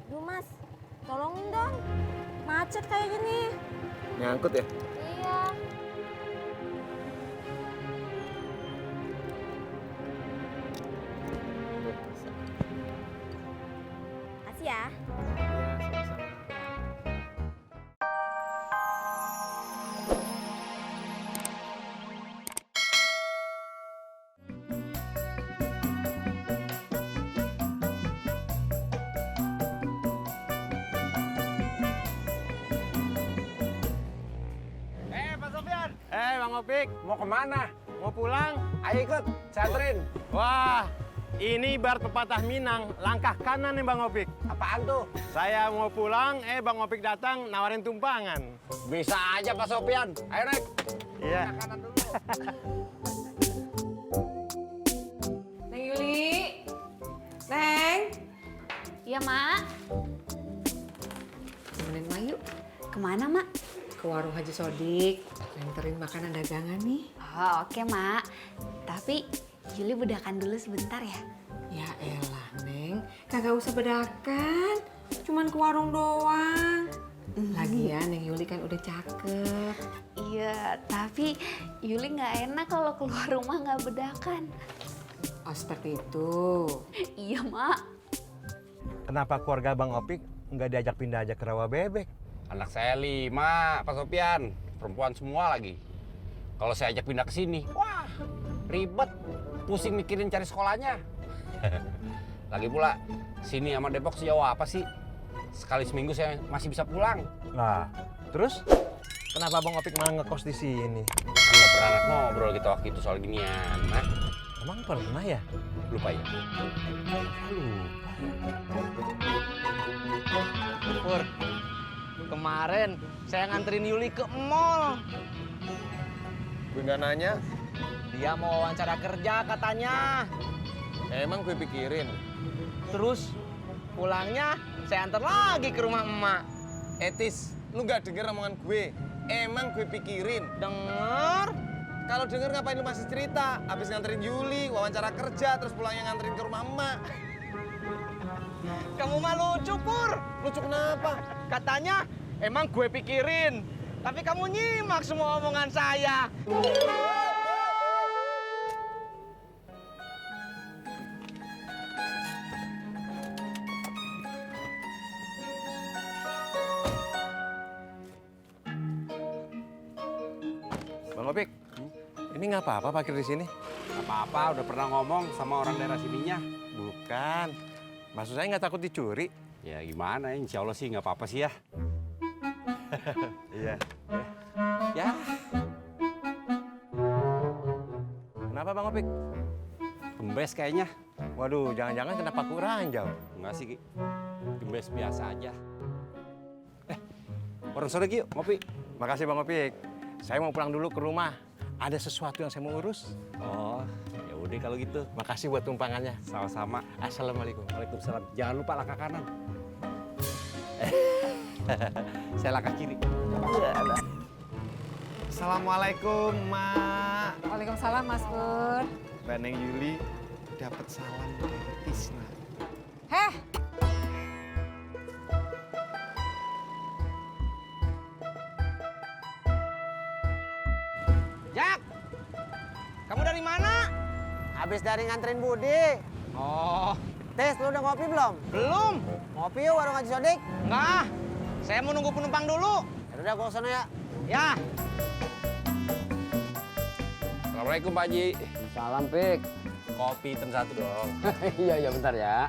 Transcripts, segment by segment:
Duh mas, tolongin dong. Macet kayak gini. Nyangkut ya? Iya. Makasih ya. Iya, sama-sama. Pak Sofyan. Bang Opik, mau kemana? Mau pulang? Ayo ikut, saya anterin. Wah, ini bar pepatah Minang, langkah kanan nih Bang Opik. Apaan tuh? Saya mau pulang, Bang Opik datang nawarin tumpangan. Bisa aja Pak Sofyan. Ayo naik. Iya. Kanan dulu. Neng Yuli, Neng. Iya mak. Temenin Mak yuk Kemana mak? ke warung Haji Sodik. Nganterin makanan dagangan nih. Oh oke mak. Tapi Yuli bedakan dulu sebentar ya. Ya elah Neng, kagak usah bedakan. Cuman ke warung doang. Lagian Neng Yuli kan udah cakep. Iya, tapi Yuli nggak enak kalau keluar rumah nggak bedakan. Oh seperti itu. Iya mak. Kenapa keluarga Bang Opik nggak diajak pindah aja ke rawa bebek? Anak saya 5, Pak Sofyan. Perempuan semua lagi. Kalau saya ajak pindah ke sini, wah, ribet. Pusing mikirin cari sekolahnya. Lagi pula, sini sama Depok sejauh apa sih? Sekali seminggu saya masih bisa pulang. Lah, terus kenapa Bang Opik malah ngekos di sini? Kan nggak pernah ngobrol kita waktu itu soal ginian. Nah, Emang pernah ya? lupa ya? Pur, kemarin saya nganterin Yuli ke mall. Gue nggak nanya, Dia mau wawancara kerja katanya. emang gue pikirin. Terus pulangnya saya antar lagi ke rumah emak. Etis, lu gak denger omongan gue? Emang gue pikirin. Denger? Kalau denger ngapain lu masih cerita? Habis nganterin Yuli, wawancara kerja, terus pulangnya nganterin ke rumah emak. Kamu mah lucu, Pur. Lucu kenapa? Katanya emang gue pikirin. Tapi kamu nyimak semua omongan saya. Bang Opik, ini nggak apa-apa parkir di sini? Gak apa-apa, udah pernah ngomong sama orang daerah sininya. Bukan. Maksud saya nggak takut dicuri. Ya gimana, insya Allah sih nggak apa-apa sih ya. Iya. Ya, Kenapa Bang Opik? gembes kayaknya. Waduh, jangan-jangan kena paku ranjau. Enggak sih, Ki. Gembes biasa aja. Orang sore Ki, yuk, ngopi. Makasih Bang Opik. Saya mau pulang dulu ke rumah. Ada sesuatu yang saya mau urus. Oh, ya udah kalau gitu. Makasih buat tumpangannya. Sama-sama. Assalamualaikum. Waalaikumsalam. Jangan lupa langkah kanan. Saya langkah kiri. Assalamualaikum, Mak. Waalaikumsalam Mas Pur. Mbak Neng Yuli dapat salam dari Tisna. Heh, Jak, kamu dari mana? Habis dari nganterin Budi. Oh, Tis, lu udah ngopi belum? belum. Ngopi yuk warung Haji Sodik. Enggak, saya mau nunggu penumpang dulu. Yaudah, gua kesana ya. Ya. Assalamualaikum Pak Haji. Salam, Pik. Kopi ten satu dong. Iya, bentar ya.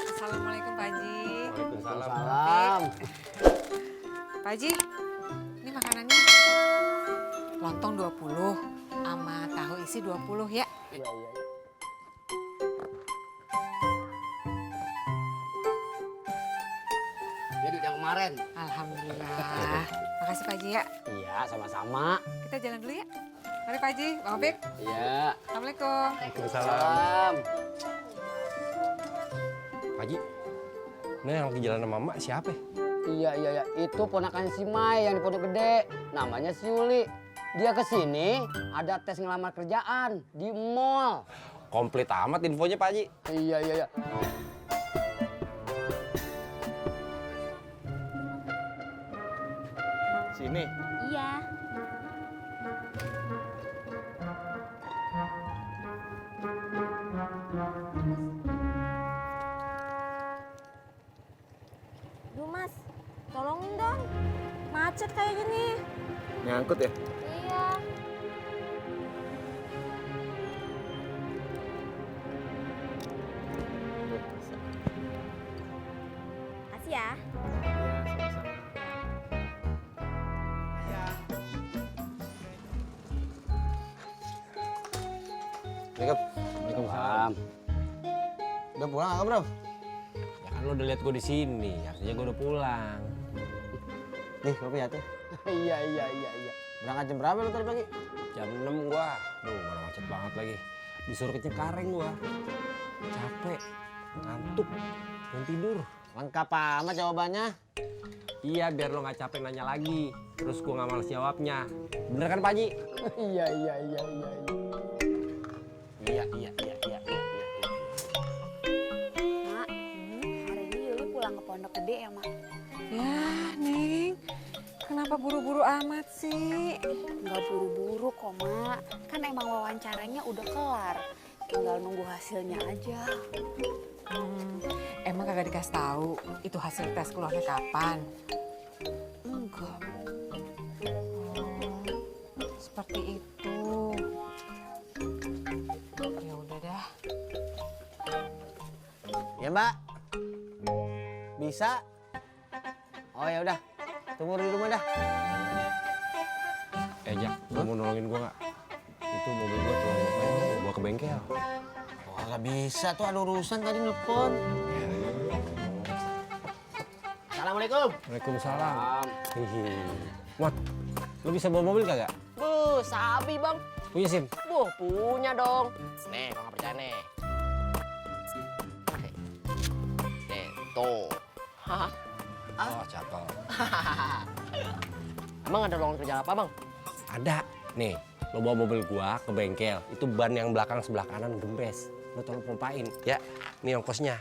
Assalamualaikum Pak Haji. Waalaikumsalam. Salam. Pak Haji, ini makanannya. Lontong 20, sama tahu isi 20 ya. Iya, iya. Ini duit yang kemarin. Alhamdulillah. Makasih Pak Haji ya. Iya, sama-sama. Kita jalan dulu ya. Mari Pak Haji, Bang Opik. Iya. Assalamualaikum. Salam. Pak Haji, ini yang lagi jalan sama Mak siapa? Iya, iya, iya. Itu ponakan si Mai yang di Pondok Gede. Namanya si Yuli. Dia kesini ada tes ngelamar kerjaan di mall. Komplit amat infonya Pak Haji. Iya. Sini. Iya. Duh mas, tolongin dong. Macet kayak gini. Nyangkut ya? Iya. Makasih ya. Waalaikumsalam. Udah pulang nggak, Bro? Ya kan lo udah lihat gue di sini, artinya gue udah pulang. Nih, kopi ya tuh. Iya. Berangkat jam berapa lu tadi pagi? Jam 6 gua. Duh, mana macet banget lagi. Disuruh ke Cengkareng gua. Capek, ngantuk, dan tidur. Lengkap amat jawabannya. Iya, biar lo nggak capek nanya lagi. Terus gua nggak males jawabnya. Bener kan Pak Haji? Iya. Iya. Mak, hari ini Yuli pulang ke Pondok Gede ya, Mak? Ya, Neng. Kenapa buru-buru amat sih? Nggak buru-buru kok, Mak. Kan emang wawancaranya udah kelar. Tinggal nunggu hasilnya aja. Emang kagak dikasih tahu itu hasil tes keluarnya kapan? Enggak. Seperti itu. Ya udah dah. Ya, Mbak. Bisa? Oh ya udah. Tunggu di rumah dah. Jak, lo mau nolongin gua nggak? Itu mobil gua tuh, mau bawa ke bengkel. Wah, nggak bisa tuh, ada urusan tadi nelfon. Assalamualaikum. Waalaikumsalam. Mat, lo bisa bawa mobil kagak? Sabi bang. Punya SIM? Punya dong. Nih, kalau nggak percaya nih. Nih, tuh. Oh, cakep. Emang ada lowongan kerja apa bang? Ada. Nih, lo bawa mobil gua ke bengkel. Itu ban yang belakang sebelah kanan gembes. Lo tolong pompain, ya. Nih ongkosnya.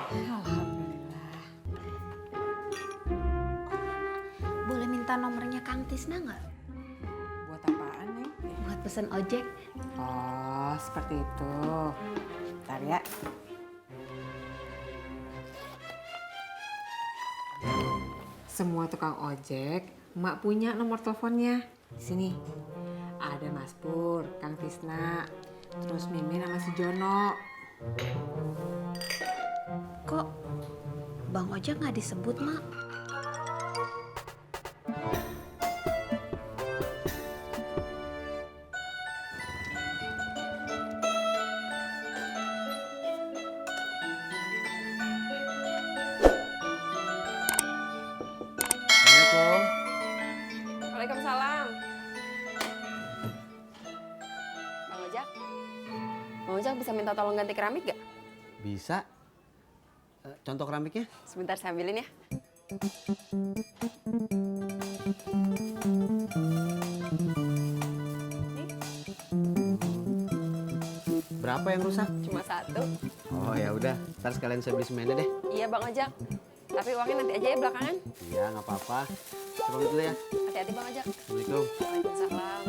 Alhamdulillah. Boleh minta nomornya Kang Tisna nggak? Buat apaan, Neng? Buat pesen ojek. Oh, seperti itu. Bentar ya. Semua tukang ojek, Mak punya nomor teleponnya. Di sini. Ada Mas Pur, Kang Tisna, terus Mimin sama si Jono. Kok Bang Ojek nggak disebut, Mak? Assalamualaikum. Waalaikumsalam. Bang Ojak bisa minta tolong ganti keramik gak? Bisa. Contoh keramiknya? Sebentar saya ambilin ya. Berapa yang rusak? Cuma satu. Oh ya udah, ntar sekalian saya beli semennya deh. Iya Bang Ojak. Tapi uangnya nanti aja ya belakangan. Iya, nggak apa-apa. Saya pamit dulu ya. Hati-hati Bang Ojak. Assalamualaikum. Waalaikumsalam.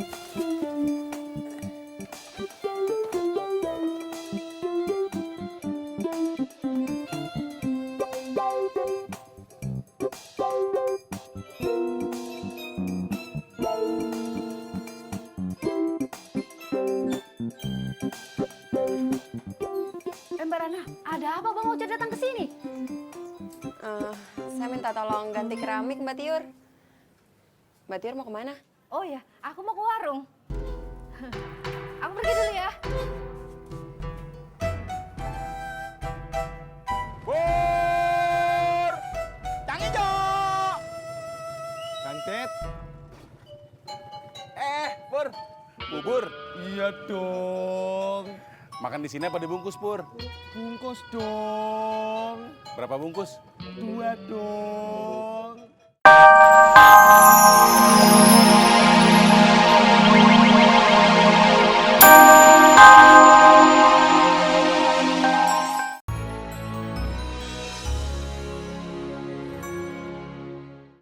Mbak Rana, ada apa Bang Ojek datang ke sini? Saya minta tolong ganti keramik Mbak Tiur. Mbak Tiur mau kemana? Oh ya, aku mau ke warung. Aku pergi dulu ya. Pur! Kang Ijo! Kang Tet. Pur. Bubur. Iya dong. Makan di sini apa dibungkus, Pur? Bungkus dong. Berapa bungkus? 2 dong.